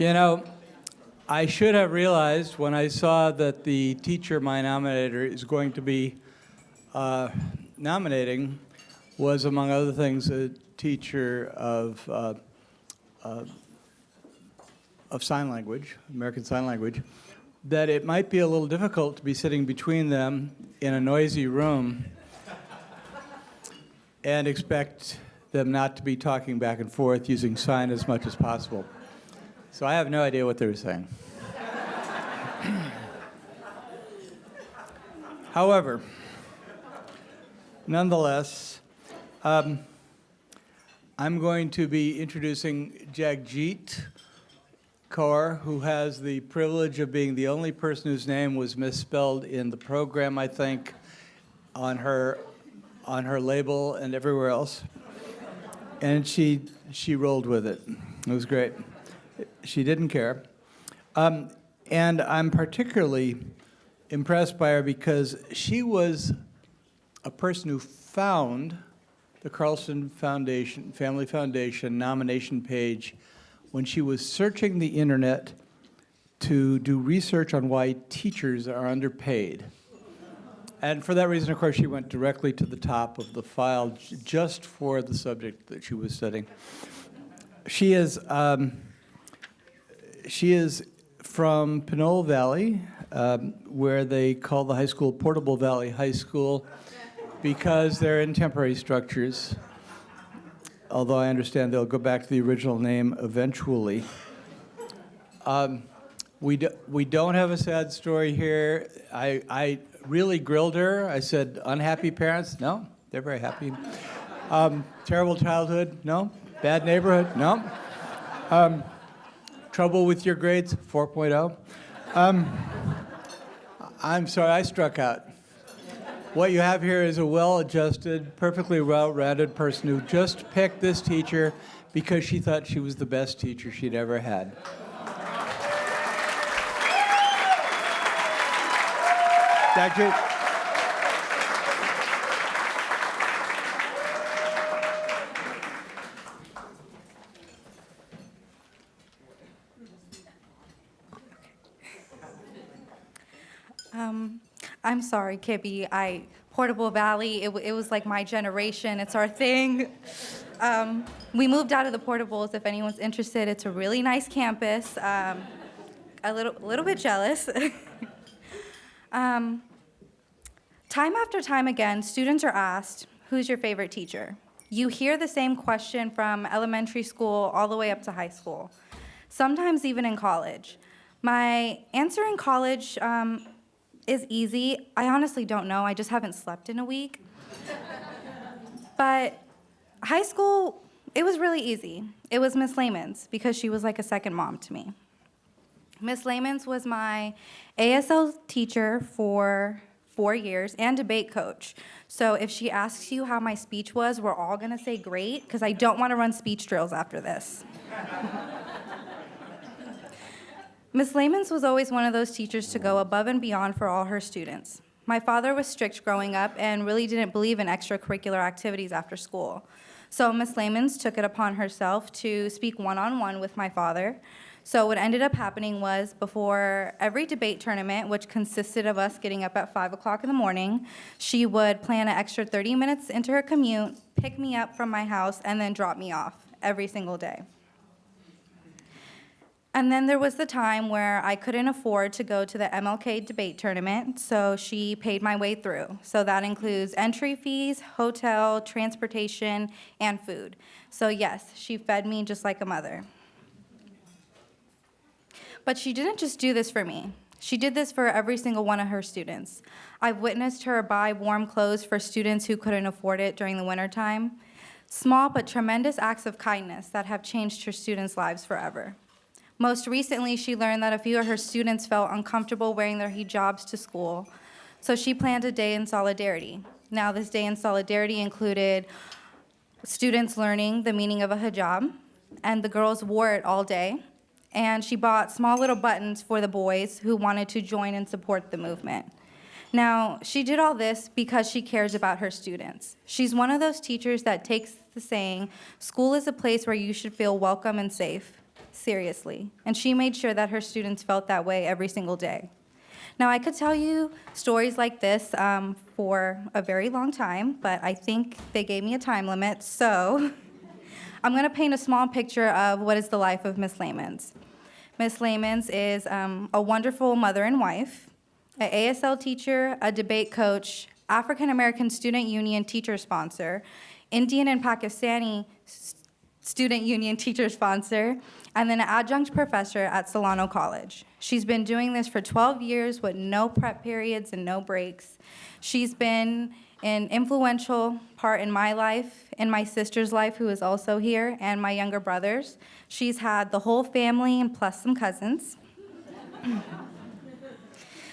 You know, I should have realized when I saw that the teacher my nominator is going to be nominating was, among other things, a teacher of sign language, American Sign Language, that it might be a little difficult to be sitting between them in a noisy room and expect them not to be talking back and forth using sign as much as possible. So I have no idea what they were saying. However, nonetheless, I'm going to be introducing Jagjeet Kaur, who has the privilege of being the only person whose name was misspelled in the program, I think, on her label and everywhere else. And she rolled with it. It was great. She didn't care. And I'm particularly impressed by her because she was a person who found the Carlston Family Foundation nomination page when she was searching the internet to do research on why teachers are underpaid. And for that reason, of course, she went directly to the top of the file just for the subject that she was studying. She is from Pinole Valley, where they call the high school Portable Valley High School because they're in temporary structures, although I understand they'll go back to the original name eventually. We don't have a sad story here. I really grilled her. I said, unhappy parents? No, they're very happy. Terrible childhood? No. Bad neighborhood? No. Trouble with your grades? 4.0. I'm sorry, I struck out. What you have here is a well-adjusted, perfectly well-rounded person who just picked this teacher because she thought she was the best teacher she'd ever had. Jagjeet. I'm sorry, Kibby. Portable Valley, it was like my generation. It's our thing. We moved out of the Portables, if anyone's interested. It's a really nice campus. A little bit jealous. Time after time again, students are asked, who's your favorite teacher? You hear the same question from elementary school all the way up to high school, sometimes even in college. My answer in college is easy. I honestly don't know. I just haven't slept in a week. But high school, it was really easy. It was Miss Lamons because she was like a second mom to me. Miss Lamons was my ASL teacher for 4 years and debate coach. So if she asks you how my speech was, we're all gonna say great, because I don't wanna run speech drills after this. Miss Lamons was always one of those teachers to go above and beyond for all her students. My father was strict growing up and really didn't believe in extracurricular activities after school. So Miss Lamons took it upon herself to speak one-on-one with my father. So what ended up happening was before every debate tournament, which consisted of us getting up at 5 o'clock in the morning, she would plan an extra 30 minutes into her commute, pick me up from my house, and then drop me off every single day. And then there was the time where I couldn't afford to go to the MLK debate tournament, so she paid my way through. So that includes entry fees, hotel, transportation, and food. So yes, she fed me just like a mother. But she didn't just do this for me. She did this for every single one of her students. I've witnessed her buy warm clothes for students who couldn't afford it during the wintertime. Small but tremendous acts of kindness that have changed her students' lives forever. Most recently, she learned that a few of her students felt uncomfortable wearing their hijabs to school, so she planned a day in solidarity. Now, this day in solidarity included students learning the meaning of a hijab, and the girls wore it all day, and she bought small little buttons for the boys who wanted to join and support the movement. Now, she did all this because she cares about her students. She's one of those teachers that takes the saying, school is a place where you should feel welcome and safe, seriously, and she made sure that her students felt that way every single day. Now, I could tell you stories like this for a very long time, but I think they gave me a time limit, so I'm going to paint a small picture of what is the life of Miss Lamons. Miss Lamons is a wonderful mother and wife, an ASL teacher, a debate coach, African American Student Union teacher sponsor, Indian and Pakistani Student Union teacher sponsor, and then an adjunct professor at Solano College. She's been doing this for 12 years with no prep periods and no breaks. She's been an influential part in my life, in my sister's life, who is also here, and my younger brother's. She's had the whole family and plus some cousins.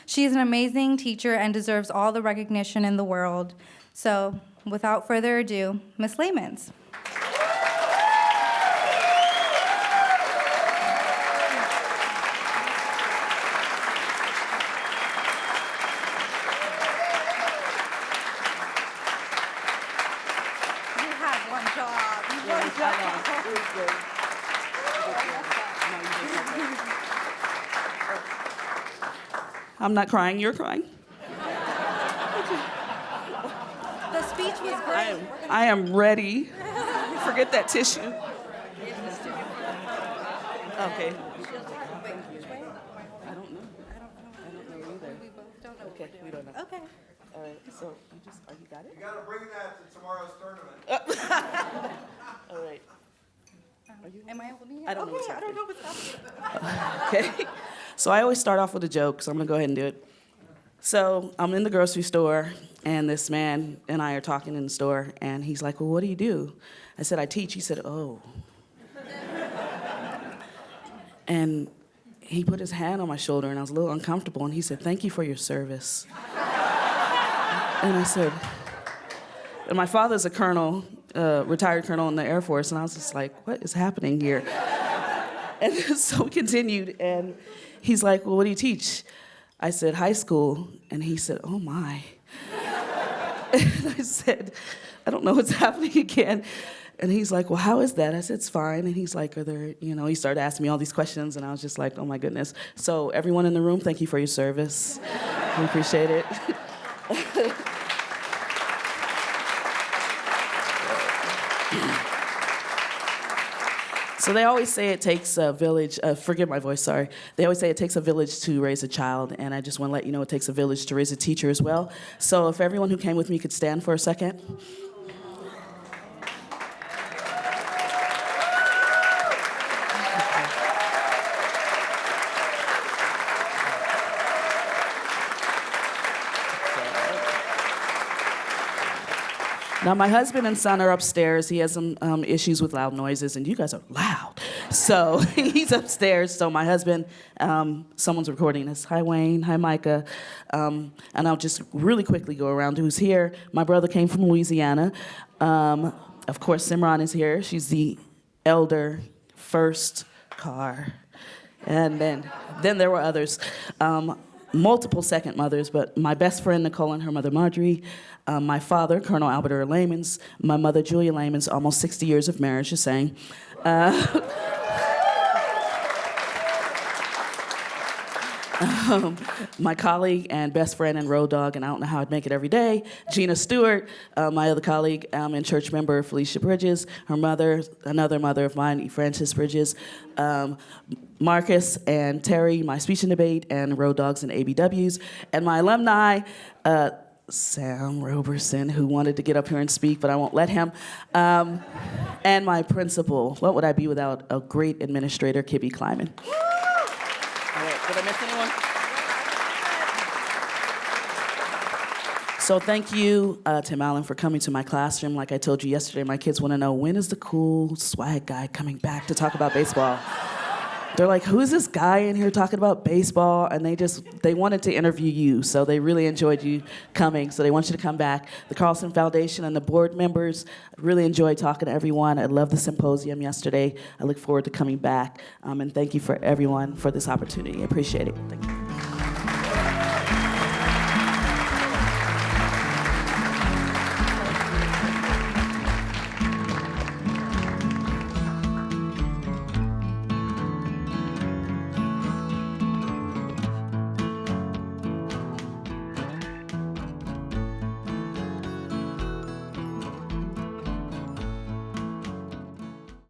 She's an amazing teacher and deserves all the recognition in the world. So, without further ado, Miss Lamons. I'm not crying, you're crying. The speech was great. I am ready. Forget that tissue. Okay. I don't know either. We both don't know. Okay, we don't know. Okay. All right, so you got it? You gotta bring that to tomorrow's tournament. All right. Am I holding it? I don't know what's I don't know what's happening. Okay. So I always start off with a joke, so I'm gonna go ahead and do it. So I'm in the grocery store, and this man and I are talking in the store, and he's like, well, what do you do? I said, I teach. He said, oh. And he put his hand on my shoulder, and I was a little uncomfortable, and he said, thank you for your service. And I said, and my father's a colonel, retired colonel in the Air Force, and I was just like, what is happening here? And so we continued, and he's like, well, what do you teach? I said, high school, and he said, oh my. And I said, I don't know what's happening again. And he's like, well, how is that? I said, it's fine. And he's like, are there, he started asking me all these questions, and I was just like, oh my goodness. So everyone in the room, thank you for your service. We appreciate it. So they always say it takes a village, forgive my voice, sorry. They always say it takes a village to raise a child, and I just want to let you know it takes a village to raise a teacher as well. So if everyone who came with me could stand for a second. Now, my husband and son are upstairs. He has some issues with loud noises, and you guys are loud. So he's upstairs. So my husband, someone's recording this. Hi, Wayne. Hi, Micah. And I'll just really quickly go around who's here. My brother came from Louisiana. Of course, Simran is here. She's the elder, first car. And then there were others. Multiple second mothers, but my best friend, Nicole, and her mother, Marjorie, my father, Colonel Albert Earl Lamons, my mother, Julia Lamons, almost 60 years of marriage, just saying. My colleague and best friend and road dog, and I don't know how I'd make it every day, Gina Stewart, my other colleague and church member, Felicia Bridges, her mother, another mother of mine, Frances Bridges, Marcus and Terry, my speech and debate, and road dogs and ABWs, and my alumni, Sam Roberson, who wanted to get up here and speak, but I won't let him, and my principal. What would I be without a great administrator, Kibby Kleiman? All right, did I miss anyone? So thank you, Tim Allen, for coming to my classroom. Like I told you yesterday, my kids want to know, when is the cool swag guy coming back to talk about baseball? They're like, who's this guy in here talking about baseball? And they wanted to interview you, so they really enjoyed you coming, so they want you to come back. The Carlston Foundation and the board members really enjoyed talking to everyone. I loved the symposium yesterday. I look forward to coming back, and thank you for everyone for this opportunity. I appreciate it. Thank you.